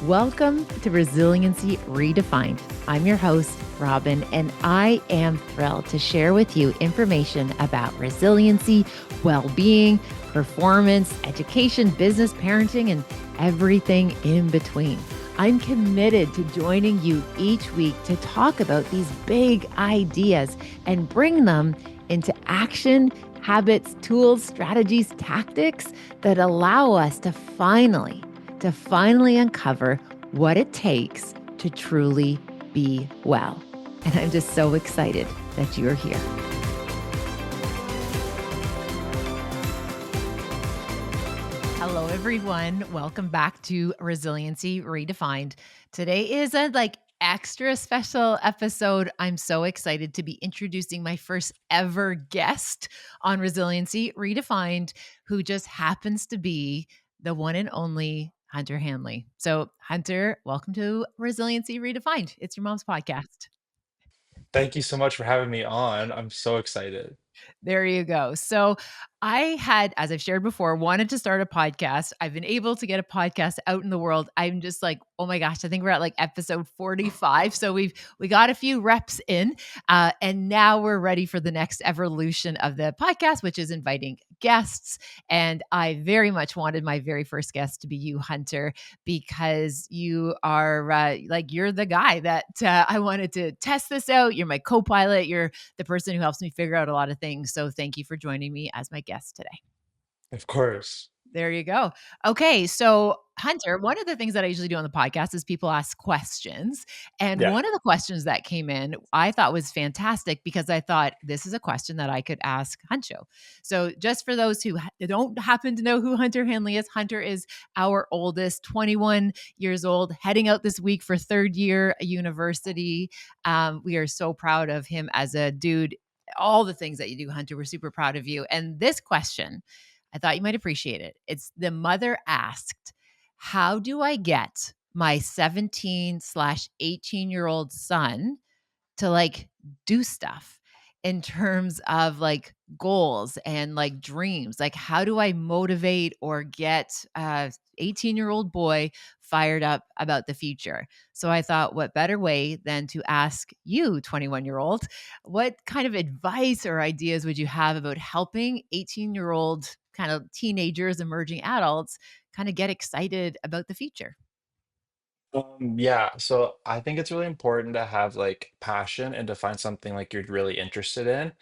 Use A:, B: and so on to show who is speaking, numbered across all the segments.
A: Welcome to Resiliency Redefined. I'm your host, Robyne, and I am thrilled to share with you information about resiliency, well being, performance, education, business, parenting, and everything in between. I'm committed to joining you each week to talk about these big ideas and bring them into action, habits, tools, strategies, tactics that allow us to finally uncover what it takes to truly be well. And I'm just so excited that you're here. Hello, everyone. Welcome back to Resiliency Redefined. Today is a extra special episode. I'm so excited to be introducing my first ever guest on Resiliency Redefined, who just happens to be the one and only Hunter Hanley. So, Hunter, welcome to Resiliency Redefined. It's your mom's podcast.
B: Thank you so much for having me on. I'm so excited.
A: There you go. So I had, as I've shared before, wanted to start a podcast. I've been able to get a podcast out in the world. I'm just like, oh my gosh, I think we're at like episode 45. So we got a few reps in, and now we're ready for the next evolution of the podcast, which is inviting guests. And I very much wanted my very first guest to be you, Hunter, because you are you're the guy that I wanted to test this out. You're my co-pilot. You're the person who helps me figure out a lot of things. So thank you for joining me as my guest today.
B: Of course.
A: There you go. Okay. So, Hunter, one of the things that I usually do on the podcast is people ask questions. And
B: Yeah.
A: one of the questions that came in, I thought was fantastic because I thought this is a question that I could ask Huncho. So, just for those who don't happen to know who Hunter Hanley is, Hunter is our oldest, 21 years old, heading out this week for third year university. We are so proud of him as a dude. All the things that you do, Hunter, we're super proud of you. And this question, I thought you might appreciate it. It's the mother asked, how do I get my 17/18-year-old son to do stuff in terms of goals and dreams? Like, how do I motivate or get a 18-year-old boy fired up about the future? So I thought, what better way than to ask you, 21-year-old, what kind of advice or ideas would you have about helping 18-year-old kind of teenagers, emerging adults kind of get excited about the future?
B: Yeah, so I think it's really important to have like passion and to find something like you're really interested in.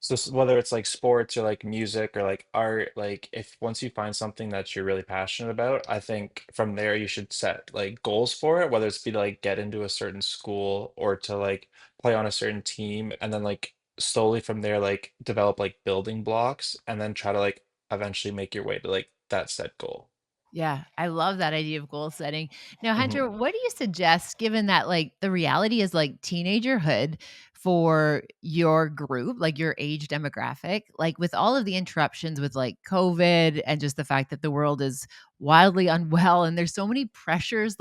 B: So whether it's like sports or like music or like art, like if once you find something that you're really passionate about, I think from there you should set like goals for it, whether it's be to like get into a certain school or to like play on a certain team, and then like slowly from there like develop like building blocks and then try to like eventually make your way to like that set goal.
A: Yeah, I love that idea of goal setting. Now,
B: Mhm.
A: Hunter, what do you suggest given that the reality is teenagerhood for your group, like your age demographic, like with all of the interruptions with COVID and just the fact that the world is wildly unwell and there's so many pressures,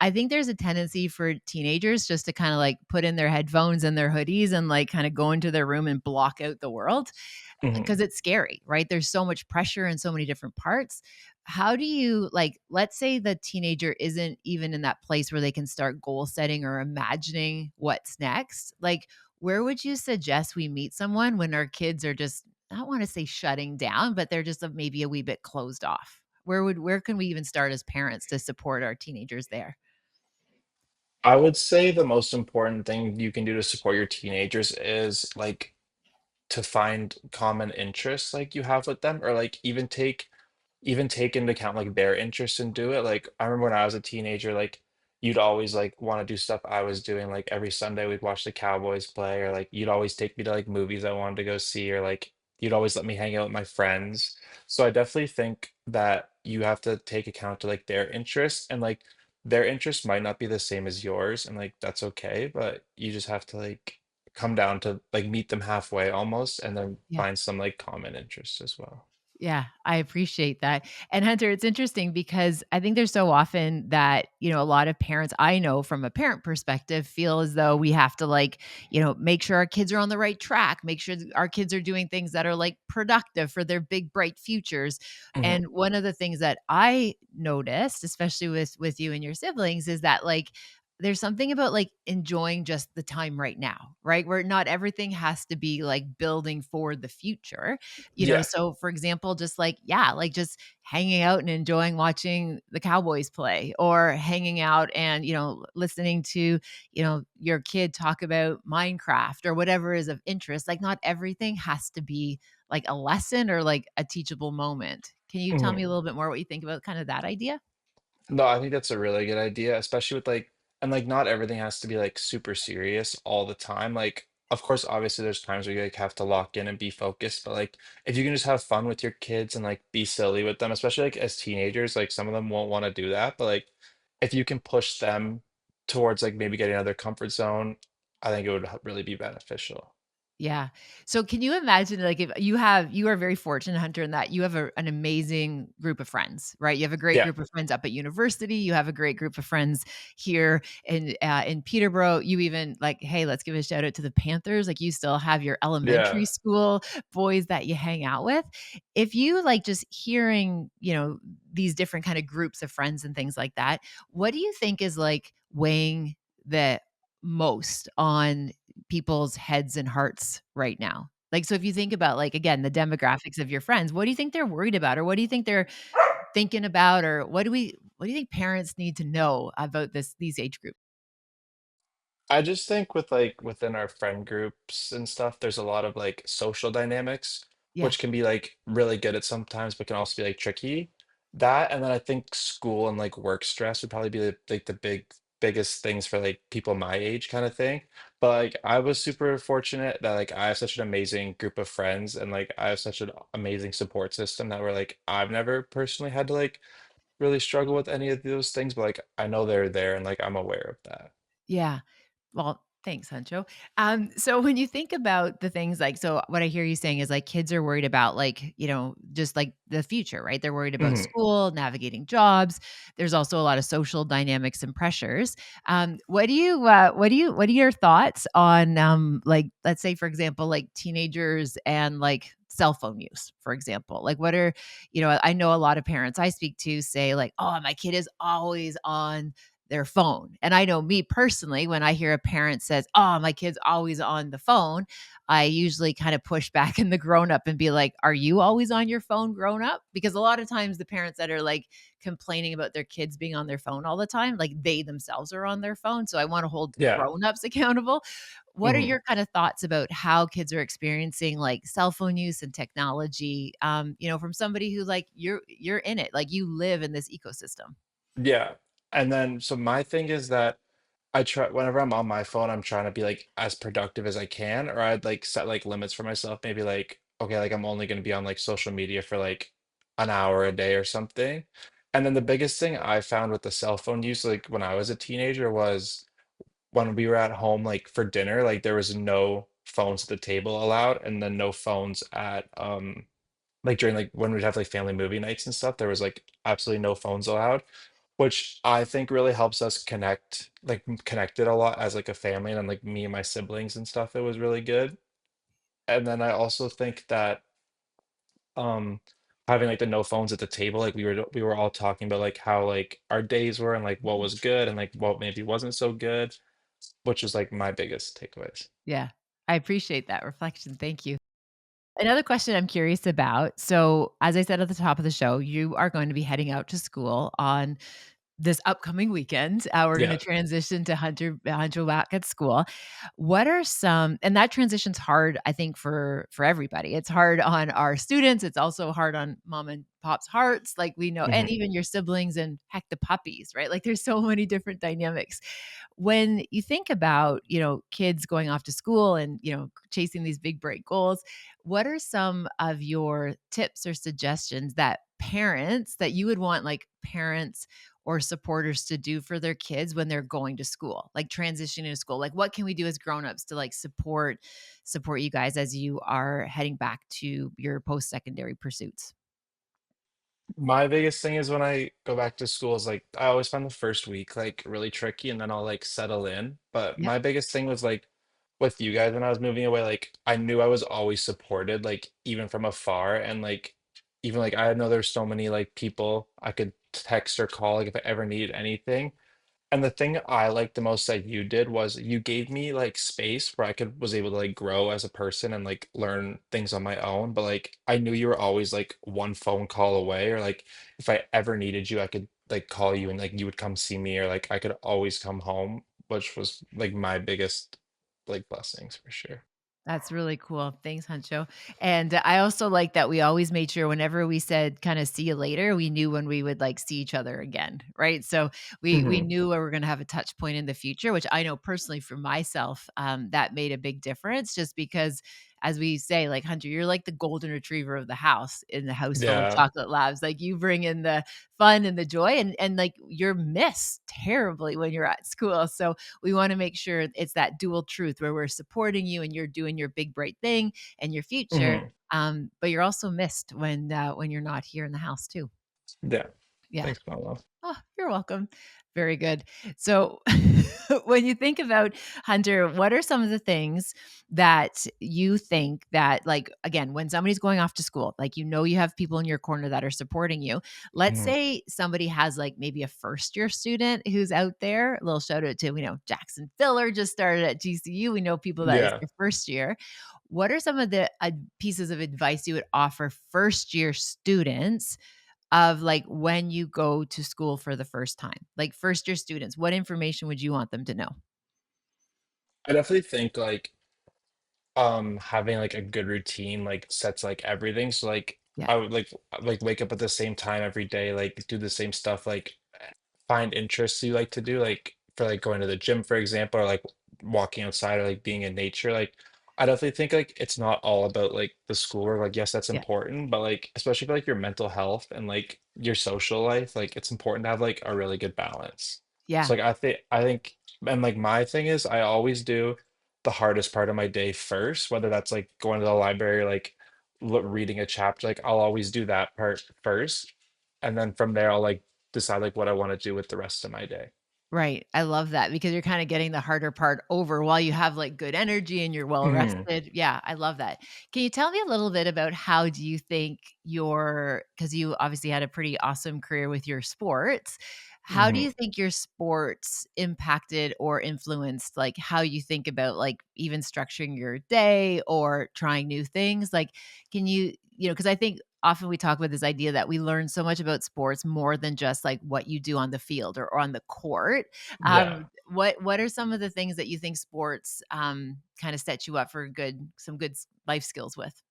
A: I think there's a tendency for teenagers just to kind of put in their headphones and their hoodies and kind of go into their room and block out the world because
B: Mhm.
A: it's scary, right? There's so much pressure in so many different parts. How do you let's say the teenager isn't even in that place where they can start goal setting or imagining what's next? Like, where would you suggest we meet someone when our kids are just, I don't want to say shutting down, but they're just maybe a wee bit closed off? Where can we even start as parents to support our teenagers there?
B: I would say the most important thing you can do to support your teenagers is like to find common interests like you have with them, or like even take into account like their interests and do it. Like I remember when I was a teenager, like you'd always like want to do stuff I was doing. Like every Sunday we'd watch the Cowboys play, or like you'd always take me to like movies I wanted to go see, or like you'd always let me hang out with my friends. So I definitely think that you have to take account to like their interests, and like their interests might not be the same as yours, and like that's okay, but you just have to like come down to like meet them halfway almost, and then
A: Yeah.
B: find some like common interests as well.
A: Yeah, I appreciate that. And Hunter, it's interesting because I think there's so often that, a lot of parents I know from a parent perspective feel as though we have to make sure our kids are on the right track, make sure that our kids are doing things that are like productive for their big bright futures.
B: Mhm.
A: And one of the things that I noticed, especially with you and your siblings, is that there's something about enjoying just the time right now, right? Where not everything has to be like building for the future.
B: Yeah,
A: So for example, just just hanging out and enjoying watching the Cowboys play, or hanging out and, listening to, your kid talk about Minecraft or whatever is of interest. Like not everything has to be like a lesson or like a teachable moment. Can you tell
B: mhm.
A: me a little bit more what you think about kind of that idea?
B: No, I think that's a really good idea, especially with and like not everything has to be like super serious all the time. Like, of course, obviously there's times where you like have to lock in and be focused, but like if you can just have fun with your kids and like be silly with them, especially like as teenagers, like some of them won't want to do that, but like if you can push them towards like maybe getting out of their comfort zone, I think it would really be beneficial.
A: Yeah. So can you imagine if you are very fortunate, Hunter, in that you have an amazing group of friends, right? You have a great
B: Yeah,
A: group of friends up at university. You have a great group of friends here in Peterborough. You even hey, let's give a shout out to the Panthers. Like you still have your elementary
B: yeah.
A: school boys that you hang out with. If you just hearing, these different kind of groups of friends and things like that, what do you think is weighing the most on people's heads and hearts right now? Like, so if you think about, again, the demographics of your friends, what do you think they're worried about? Or what do you think they're thinking about? Or what do you think parents need to know about these age groups?
B: I just think with within our friend groups and stuff, there's a lot of like social dynamics,
A: Yeah.
B: which can be like really good at sometimes, but can also be like tricky. That and then I think school and like work stress would probably be like the biggest things for like people my age kind of thing. But like I was super fortunate that like I have such an amazing group of friends and like I have such an amazing support system that where like I've never personally had to like really struggle with any of those things, but like I know they're there and like I'm aware of that.
A: Yeah. Well, thanks, Huncho. So when you think about the things so what I hear you saying is kids are worried about just the future, right? They're worried about
B: Mhm.
A: school, navigating jobs. There's also a lot of social dynamics and pressures. What are your thoughts on let's say for example, teenagers and cell phone use, for example? Like what are, I know a lot of parents I speak to say oh, my kid is always on their phone. And I know me personally, when I hear a parent says, "Oh, my kid's always on the phone," I usually kind of push back in the grown up and be like, "Are you always on your phone, grown up?" Because a lot of times the parents that are complaining about their kids being on their phone all the time, they themselves are on their phone. So I want to hold
B: Yeah.
A: grown ups accountable. What are
B: Mhm.
A: your kind of thoughts about how kids are experiencing cell phone use and technology? From somebody who you're in it, you live in this ecosystem.
B: Yeah, and then so my thing is that I try whenever I'm on my phone, I'm trying to be, like, as productive as I can, or I'd, like, set, like, limits for myself, maybe, like, okay, like, I'm only gonna be on, like, social media for, like, an hour a day or something, and then the biggest thing I found with the cell phone use, like, when I was a teenager was when we were at home, like, for dinner, like, there was no phones at the table allowed, and then no phones at, like, during, like when we'd have, like, family movie nights and stuff, there was, like, absolutely no phones allowed, which I think really helps us connect, like, connected a lot as, like, a family, and then, like, me and my siblings and stuff, it was really good, and then I also think that, um, having, like, the no phones at the table, like, we were all talking about, like, how, like, our days were and, like, what was good and, like, what maybe wasn't so good, which is, like, my biggest takeaways.
A: Yeah, I appreciate that reflection. Thank you. Another question I'm curious about. So, as I said at the top of the show, you are going to be heading out to school on this upcoming weekend. We're going to
B: Yeah.
A: transition to Hunter back at school. What are some, and that transition's hard, I think, for everybody. It's hard on our students. It's also hard on mom and pop's hearts. Like we know, and
B: Mhm.
A: even your siblings and heck, the puppies, right? Like there's so many different dynamics. When you think about, kids going off to school and, chasing these big bright goals, what are some of your tips or suggestions that you would want parents or supporters to do for their kids when they're going to school, like transitioning to school? Like what can we do as grown-ups to support you guys as you are heading back to your post-secondary pursuits?
B: My biggest thing is when I go back to school is like I always find the first week like really tricky and then I'll like settle in. But
A: Yeah.
B: my biggest thing was like with you guys when I was moving away, like I knew I was always supported, like even from afar. And like even like I know there's so many like people I could text or call like if I ever needed anything. And the thing I liked the most that you did was you gave me like space where I could was able to like grow as a person and like learn things on my own. But like I knew you were always like one phone call away, or like if I ever needed you, I could like call you and like you would come see me, or like I could always come home, which was like my biggest like blessings for sure.
A: That's really cool. Thanks, Huncho. And I also like that we always made sure whenever we said kind of see you later, we knew when we would like see each other again, right? So we
B: Hmm.
A: knew we were going to have a touch point in the future, which I know personally for myself, that made a big difference. Just because, as we say, like Hunter, you're like the golden retriever of the house in the house full of
B: Yeah.
A: chocolate labs. Like you bring in the fun and the joy, and like you're missed terribly when you're at school. So we want to make sure it's that dual truth where we're supporting you and you're doing your big bright thing and your future.
B: Hmm.
A: But you're also missed when you're not here in the house too.
B: Yeah.
A: Yeah.
B: Thanks, my love.
A: Oh, you're welcome. Very good. So, when you think about Hunter, what are some of the things that you think that, like, again, when somebody's going off to school, like, you have people in your corner that are supporting you. Let's
B: Mhm.
A: say somebody has, like, maybe a first year student who's out there. A little shout out to, Jackson Filler just started at GCU. We know people that is
B: Yeah.
A: their first year. What are some of the pieces of advice you would offer first year students of, like, when you go to school for the first time? Like, first year students, what information would you want them to know?
B: I definitely think like having, like, a good routine, like, sets, like, everything, so, like,
A: Yeah,
B: I would, like, wake up at the same time every day, like, do the same stuff, like, find interests you like to do, like, for, like, going to the gym, for example, or, like, walking outside or, like, being in nature, like, I definitely think, like, it's not all about, like, the schoolwork, like, yes, that's
A: yeah,
B: important, but, like, especially for, like, your mental health and, like, your social life, like, it's important to have, like, a really good balance.
A: yeah.
B: So, like, I think and, like, my thing is I always do the hardest part of my day first, whether that's, like, going to the library, like, reading a chapter, like, I'll always do that part first, and then from there, I'll, like, decide, like, what I wanna do with the rest of my day.
A: Right, I love that because you're kinda getting the harder part over while you have, like, good energy and you're well
B: Mhm,
A: rested. Yeah, I love that. Can you tell me a little bit about how do you think because you obviously had a pretty awesome career with your sports. How do
B: mhm.
A: you think your sports impacted or influenced, like, how you think about, like, even structuring your day or trying new things? Like, can because I think often we talk about this idea that we learn so much about sports more than just like what you do on the field or on the court.
B: Yeah.
A: What are some of the things that you think sports kind of set you up for some good life skills with?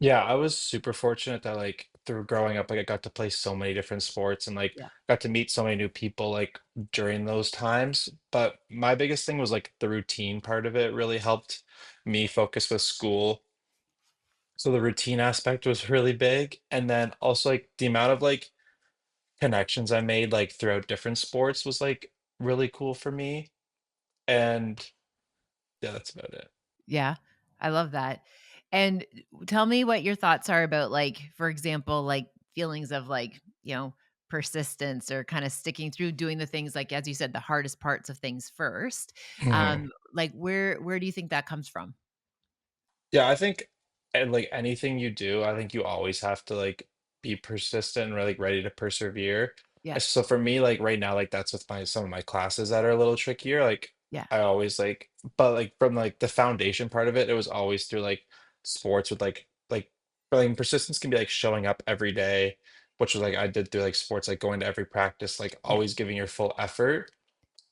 B: Yeah, I was super fortunate that, like, through growing up, like, I got to play so many different sports and, like,
A: Yeah.
B: got to meet so many new people, like, during those times, but my biggest thing was, like, the routine part of it really helped me focus with school. So the routine aspect was really big, and then also, like, the amount of, like, connections I made, like, throughout different sports was, like, really cool for me, and yeah, that's about it.
A: Yeah, I love that. And tell me what your thoughts are about, like, for example, like feelings of like, persistence or kind of sticking through doing the things like, as you said, the hardest parts of things first.
B: Mhm.
A: Like where do you think that comes from?
B: Yeah, I think, and like anything you do, I think you always have to like be persistent and really ready to persevere.
A: Yeah,
B: So for me, like right now, like that's with my some of my classes that are a little trickier. Like
A: yeah,
B: I always like, but like from like the foundation part of it, it was always through like sports with but like persistence can be like showing up every day, which was like I did through like sports, like going to every practice, like
A: yeah,
B: always giving your full effort,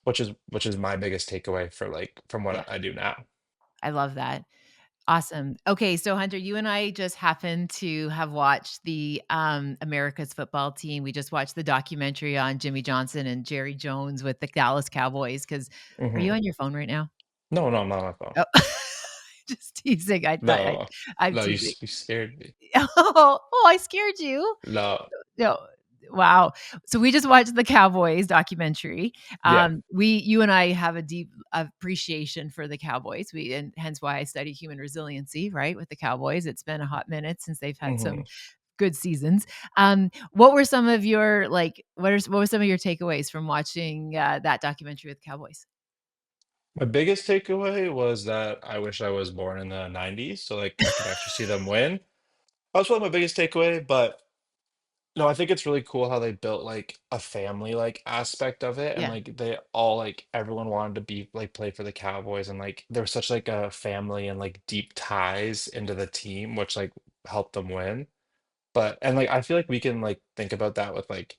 B: which is my biggest takeaway for like from
A: yeah.
B: what I do now.
A: I love that. Awesome. Okay, so Hunter, you and I just happened to have watched the America's football team. We just watched the documentary on Jimmy Johnson and Jerry Jones with the Dallas Cowboys. Because are you
B: Hmm.
A: on your phone right now?
B: No, no, I'm not on my phone.
A: Oh, just teasing. I thought
B: No,
A: I'm
B: no,
A: teasing.
B: you scared me.
A: Oh, I scared you.
B: No,
A: No. Wow. So we just watched the Cowboys documentary.
B: yeah,
A: You and I have a deep appreciation for the Cowboys. And hence why I study human resiliency, right? With the Cowboys. It's been a hot minute since they've had some
B: mhm,
A: good seasons. What were some of your, like, what were some of your takeaways from watching, that documentary with cowboys?
B: My biggest takeaway was that I wish I was born in the 90s so like I could actually see them win. That's probably my biggest takeaway, but no, I think it's really cool how they built like a family like aspect of it and
A: Yeah,
B: like they all like everyone wanted to be like play for the Cowboys and like there was such like a family and like deep ties into the team which like helped them win. But and like I feel like we can like think about that with like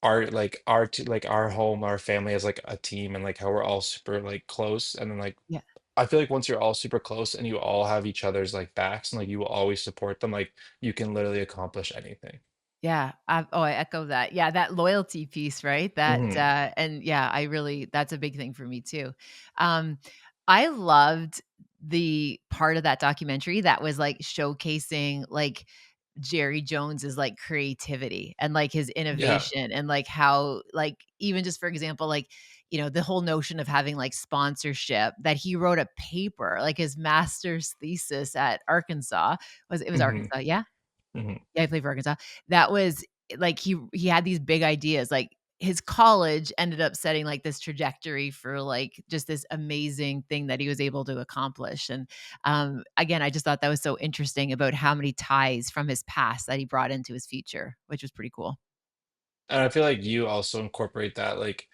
B: our home, our family as like a team and like how we're all super like close and then like
A: yeah.
B: I feel like once you're all super close and you all have each other's like backs and like you will always support them, like you can literally accomplish anything.
A: Yeah, I echo that. Yeah, that loyalty piece, right?
B: Mhm.
A: And yeah, I really that's a big thing for me too. Um, I loved the part of that documentary that was, like, showcasing, like, Jerry Jones's, like, creativity and, like, his
B: Yeah.
A: innovation and, like, how, like, even just for example, like, the whole notion of having, like, sponsorship that he wrote a paper, like, his master's thesis at Arkansas it was
B: Mhm.
A: Arkansas, yeah?
B: Mhm.
A: Yeah, I played for Arkansas. That was like, he had these big ideas, like, his college ended up setting, like, this trajectory for, like, just this amazing thing that he was able to accomplish, and, again, I just thought that was so interesting about how many ties from his past that he brought into his future, which was pretty cool.
B: And I feel like you also incorporate that like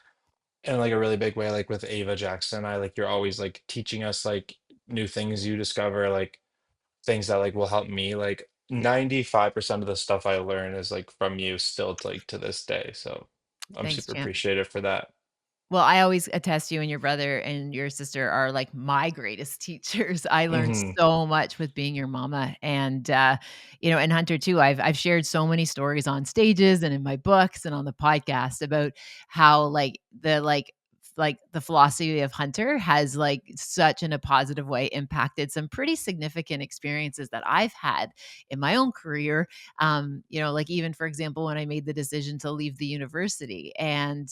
B: in like a really big way, like with Ava Jackson. I like you're always like teaching us like new things you discover, like things that like will help me. Like 95% of the stuff I learn is like from you still to, like to this day. So I'm
A: Thanks,
B: super
A: champ.
B: appreciative for that.
A: Well, I always attest you and your brother and your sister are like my greatest teachers. I learned
B: Hmm.
A: so much with being your mama and and Hunter too. I've shared so many stories on stages and in my books and on the podcast about how like the philosophy of Hunter has like such in a positive way impacted some pretty significant experiences that I've had in my own career. Like even for example, when I made the decision to leave the university and,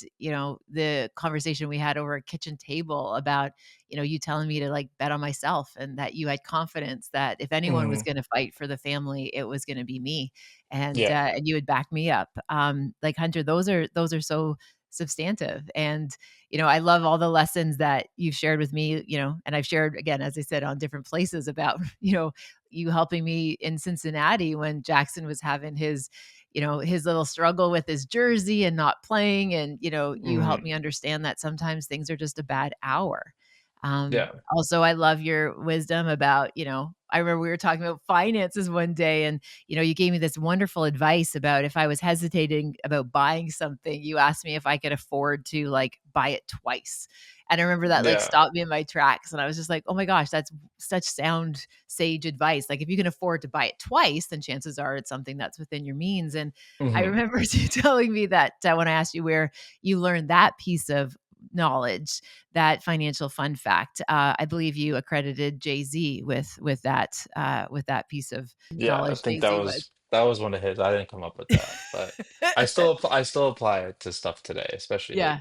A: the conversation we had over a kitchen table about, you telling me to like bet on myself and that you had confidence that if anyone was
B: Hmm.
A: going to fight for the family, it was going to be me.
B: Yeah.
A: And you would back me up. Like Hunter, those are so substantive. And, I love all the lessons that you've shared with me, and I've shared again, as I said, on different places about, you helping me in Cincinnati when Jackson was having his little struggle with his jersey and not playing. And, you helped
B: Hmm.
A: me understand that sometimes things are just a bad hour.
B: Yeah.
A: Also, I love your wisdom about, I remember we were talking about finances one day and, you gave me this wonderful advice about if I was hesitating about buying something, you asked me if I could afford to like buy it twice. And I remember that like
B: Yeah.
A: stopped me in my tracks. And I was just like, oh my gosh, that's such sound sage advice. Like if you can afford to buy it twice, then chances are it's something that's within your means. And I
B: Hmm.
A: remember you telling me that when I asked you where you learned that piece of knowledge, that financial fun fact. I believe you accredited Jay-Z with that piece of
B: Yeah. I
A: knowledge.
B: think
A: Jay-Z was.
B: that was one of his. I didn't come up with that, but I still apply it to stuff today, especially like
A: Yeah,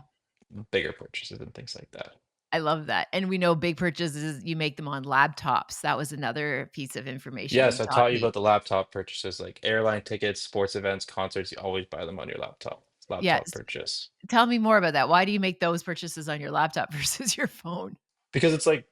B: bigger purchases and things like that.
A: I love that. And we know big purchases, you make them on laptops. That was another piece of information you
B: Yes, I
A: taught
B: taught you
A: me.
B: about the laptop purchases, like airline tickets, sports events, concerts. You always buy them on your laptop. Laptop
A: Yes.
B: purchase
A: Tell me more about that. Why do you make those purchases on your laptop versus your phone?
B: because it's like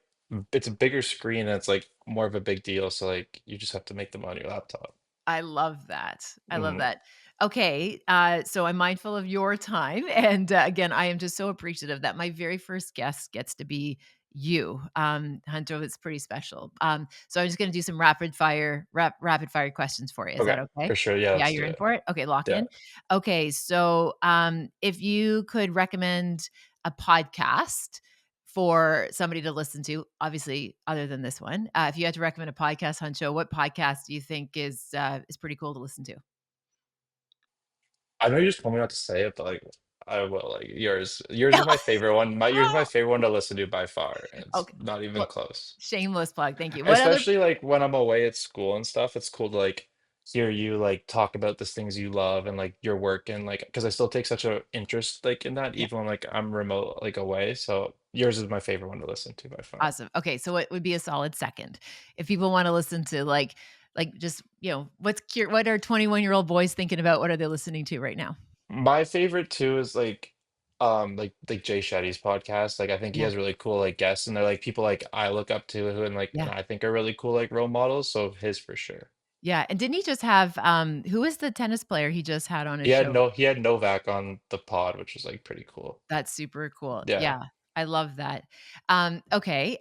B: it's a bigger screen and it's like more of a big deal. So like you just have to make them on your laptop.
A: I love that. I love
B: Mhm.
A: that. Okay, so I'm mindful of your time, and, again, I am just so appreciative that my very first guest gets to be you. Hunter, it's pretty special. So I'm just gonna do some rapid fire questions for you. Is that
B: Okay,
A: okay?
B: for sure. Yeah,
A: Yeah,
B: let's do
A: you're in
B: it.
A: for it? Okay, lock
B: Yeah.
A: in. Okay, so, if you could recommend a podcast for somebody to listen to, obviously, other than this one. If you had to recommend a podcast, Huncho, what podcast do you think is pretty cool to listen to?
B: I know you just told me not to say it, but like I will. Like yours. Yours is my favorite one. My yours is my favorite one to listen to by far, and it's
A: Okay.
B: not even
A: Well,
B: close.
A: shameless plug, thank you. What other
B: Especially, like, when I'm away at school and stuff, it's cool to, like, hear you, like, talk about the things you love and, like, your work and, like, because I still take such a interest, like, in that
A: Yeah,
B: even when, like, I'm remote, like, away, so yours is my favorite one to listen to by far.
A: awesome. Okay, so it would be a solid second. If people wanna listen to, Like, just, what are 21-year-old boys thinking about? What are they listening to right now?
B: My favorite too is like Jay Shetty's podcast. Like I think he
A: Yeah.
B: has really cool like guests and they're like people like I look up to who and
A: Yeah.
B: I think are really cool like role models. So his for sure.
A: Yeah, and didn't he just have, who is the tennis player he just had on his show?
B: He had Novak on the pod, which was like pretty cool.
A: That's super cool.
B: Yeah.
A: Yeah, I love that. Okay,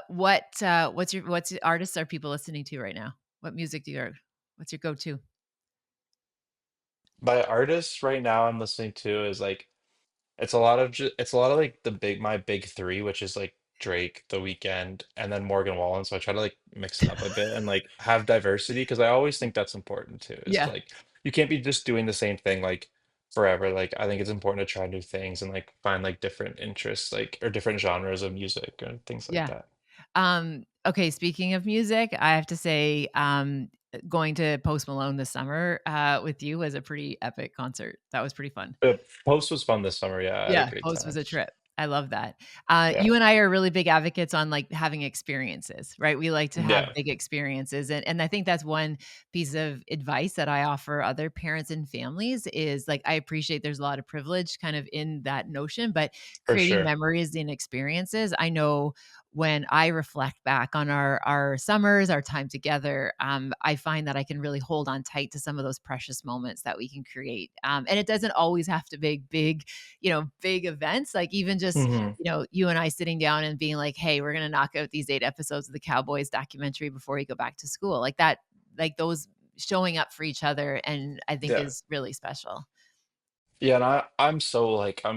A: what's the artists are people listening to right now? What music do you what's your go-to?
B: By artists right now I'm listening to is like it's a lot of like my big three, which is like Drake, The Weeknd, and then Morgan Wallen. So I try to like mix it up a bit and like have diversity because I always think that's important too. Is
A: Yeah,
B: like you can't be just doing the same thing like forever. Like I think it's important to try new things and like find like different interests, like or different genres of music and things like
A: yeah.
B: that.
A: Okay, speaking of music, I have to say, going to Post Malone this summer, with you was a pretty epic concert. That was pretty fun.
B: But Post was fun this summer. Yeah, I had a
A: Yeah,
B: great
A: Post
B: time.
A: was a trip. I love that.
B: Yeah.
A: You and I are really big advocates on, like, having experiences, right? We like to have
B: Yeah,
A: big experiences, and I think that's one piece of advice that I offer other parents and families is, like, I appreciate there's a lot of privilege kind of in that notion, but
B: for
A: creating
B: sure.
A: memories and experiences, I know when I reflect back on our summers, our time together, I find that I can really hold on tight to some of those precious moments that we can create, and it doesn't always have to be big, big events, like even just,
B: Hmm.
A: you and I sitting down and being like, "Hey, we're gonna knock out these 8 episodes of the Cowboys documentary before we go back to school." Like that, like those showing up for each other, and I think
B: Yeah.
A: is really special.
B: Yeah, and I'm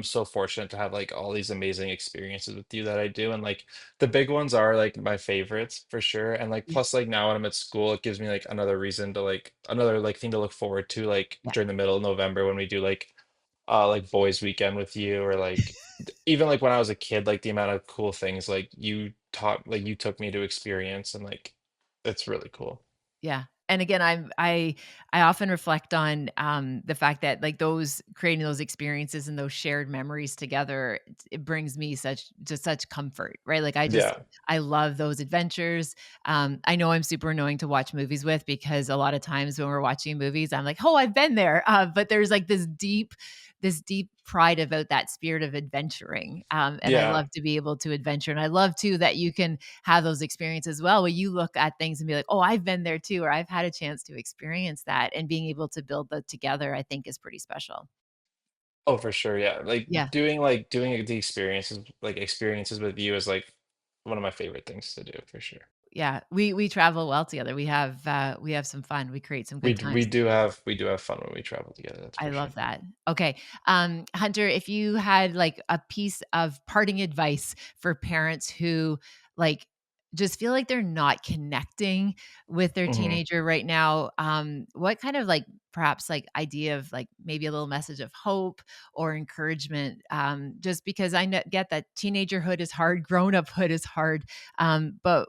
B: so fortunate to have like all these amazing experiences with you that I do. And like the big ones are like my favorites for sure. And like
A: Yeah,
B: plus like now when I'm at school, it gives me like another reason to like another like thing to look forward to like
A: yeah,
B: during the middle of November when we do like boys weekend with you or like even like when I was a kid, like the amount of cool things like you took me to experience and like it's really cool.
A: yeah. And again, I often reflect on, the fact that, like, those creating those experiences and those shared memories together, it brings me such comfort, right? Like,
B: Yeah.
A: I love those adventures. I know I'm super annoying to watch movies with because a lot of times when we're watching movies, I'm like, "Oh, I've been there." But there's, like, this deep pride about that spirit of adventuring, and I
B: Yeah.
A: love to be able to adventure, and I love too that you can have those experiences as well, where you look at things and be like, "Oh, I've been there too," or "I've had a chance to experience that," and being able to build that together, I think is pretty special.
B: Oh, for sure, yeah.
A: Yeah,
B: Like doing the experiences with you is like one of my favorite things to do for sure.
A: yeah. We travel well together. We have some fun. We create some good times.
B: We do have fun when we travel together, that's
A: I
B: for
A: love
B: sure.
A: that. Okay. Hunter, if you had like a piece of parting advice for parents who like just feel like they're not connecting with their
B: Mhm.
A: teenager right now, what kind of like perhaps like idea of like maybe a little message of hope or encouragement? Just because get that teenagerhood is hard, grown uphood is hard. But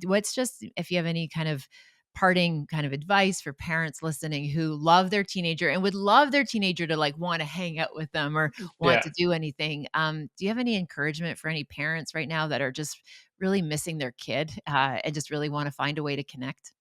A: what's just if you have any kind of parting kind of advice for parents listening who love their teenager and would love their teenager to like want to hang out with them or want
B: Yeah.
A: to do anything. Do you have any encouragement for any parents right now that are just really missing their kid and just really want to find a way to connect?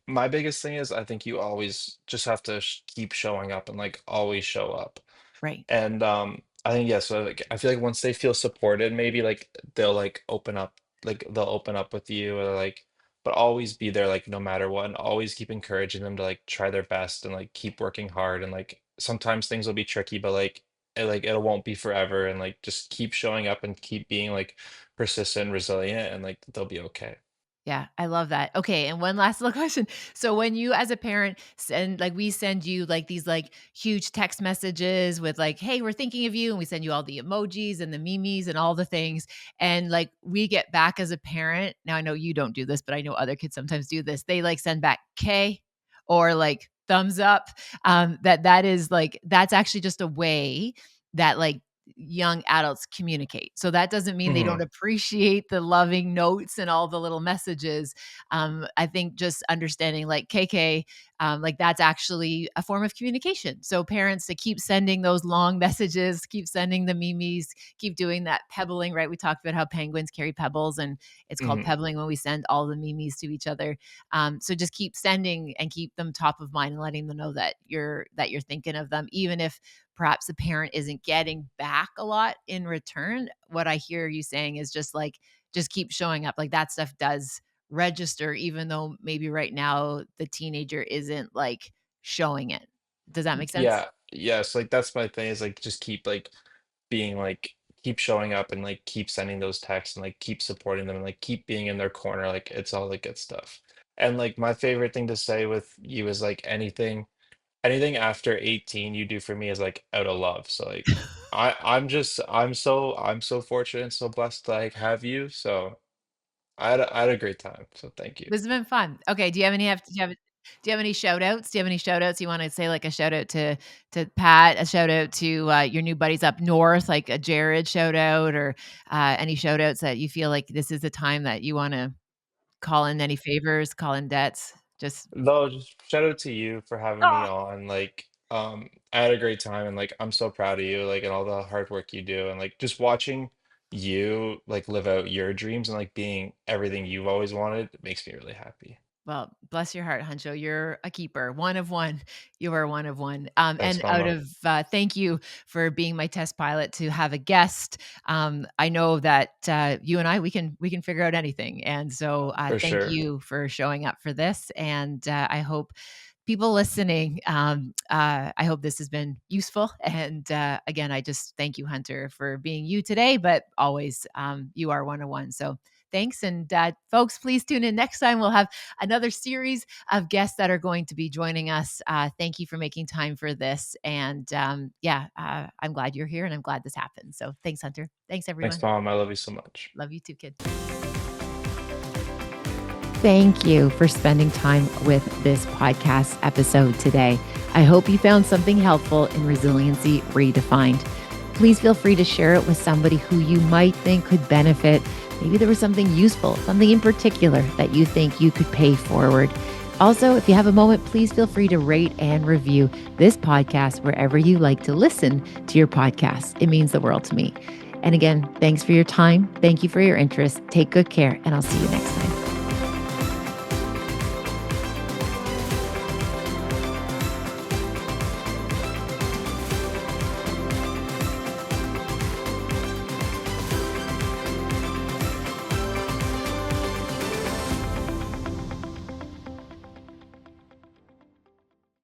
B: My biggest thing is I think you always just have to keep showing up and like always show up.
A: Right.
B: And I think yeah, so like I feel like once they feel supported, maybe like they'll open up with you or like but always be there like no matter what and always keep encouraging them to like try their best and like keep working hard and like sometimes things will be tricky, but it won't be forever and like just keep showing up and keep being like persistent, resilient, and like they'll be okay.
A: Yeah, I love that. Okay, and one last little question. So when you as a parent send like we send you like these like huge text messages with like, "Hey, we're thinking of you," and we send you all the emojis and the memes and all the things, and like we get back as a parent. Now I know you don't do this, but I know other kids sometimes do this. They like send back K or like thumbs up. That is like that's actually just a way that like young adults communicate. So that doesn't mean they don't
B: Mhm.
A: appreciate the loving notes and all the little messages. I think just understanding like KK, like that's actually a form of communication. So parents to keep sending those long messages, keep sending the memes, keep doing that pebbling, right? We talked about how penguins carry pebbles and it's called
B: Mhm.
A: pebbling when we send all the memes to each other. So just keep sending and keep them top of mind and letting them know that you're thinking of them, even if perhaps the parent isn't getting back a lot in return. What I hear you saying is just like, just keep showing up. Like that stuff does register, even though maybe right now the teenager isn't like showing it. Does that make sense?
B: Yeah. Yes, like, that's my thing is, like, just keep, like, being, like keep showing up and, like, keep sending those texts and, like, keep supporting them and, like, keep being in their corner, like, it's all the good stuff. And, like, my favorite thing to say with you is, like, anything after 18 you do for me is, like, out of love, so, like, I'm so fortunate and so blessed to, like, have you, so I had a great time, so thank you.
A: This has been fun. Okay, do you have any shout outs? Do you have any shout outs you wanna say, like a shout out to Pat, a shout out to, your new buddies up north, like a Jared shout out, or, any shout outs that you feel like this is the time that you wanna call in any favors, call in debts? Just
B: No, just shout out to you for having me
A: Oh.
B: on. Like, I had a great time and like I'm so proud of you, like and all the hard work you do and like just watching you like live out your dreams and like being everything you've always wanted makes me really happy.
A: Well, bless your heart, Huncho. You're a keeper, one of one. You are one of one.
B: Thanks,
A: And out
B: Mama.
A: of thank you for being my test pilot to have a guest. I know that you and I we can figure out anything, and so
B: For
A: thank
B: sure.
A: you for showing up for this. And I hope people listening, I hope this has been useful. And again, I just thank you, Hunter, for being you today, but always you are one of one. So thanks. And folks, please tune in next time. We'll have another series of guests that are going to be joining us. Thank you for making time for this. And I'm glad you're here and I'm glad this happened. So thanks, Hunter. Thanks,
B: Thanks,
A: everyone.
B: Mom. I love you so much.
A: Love you too, kid. Thank you for spending time with this podcast episode today. I hope you found something helpful in Resiliency Redefined. Please feel free to share it with somebody who you might think could benefit. Maybe there was something useful, something in particular that you think you could pay forward. Also, if you have a moment, please feel free to rate and review this podcast wherever you like to listen to your podcast. It means the world to me. And again, thanks for your time. Thank you for your interest. Take good care, and I'll see you next time.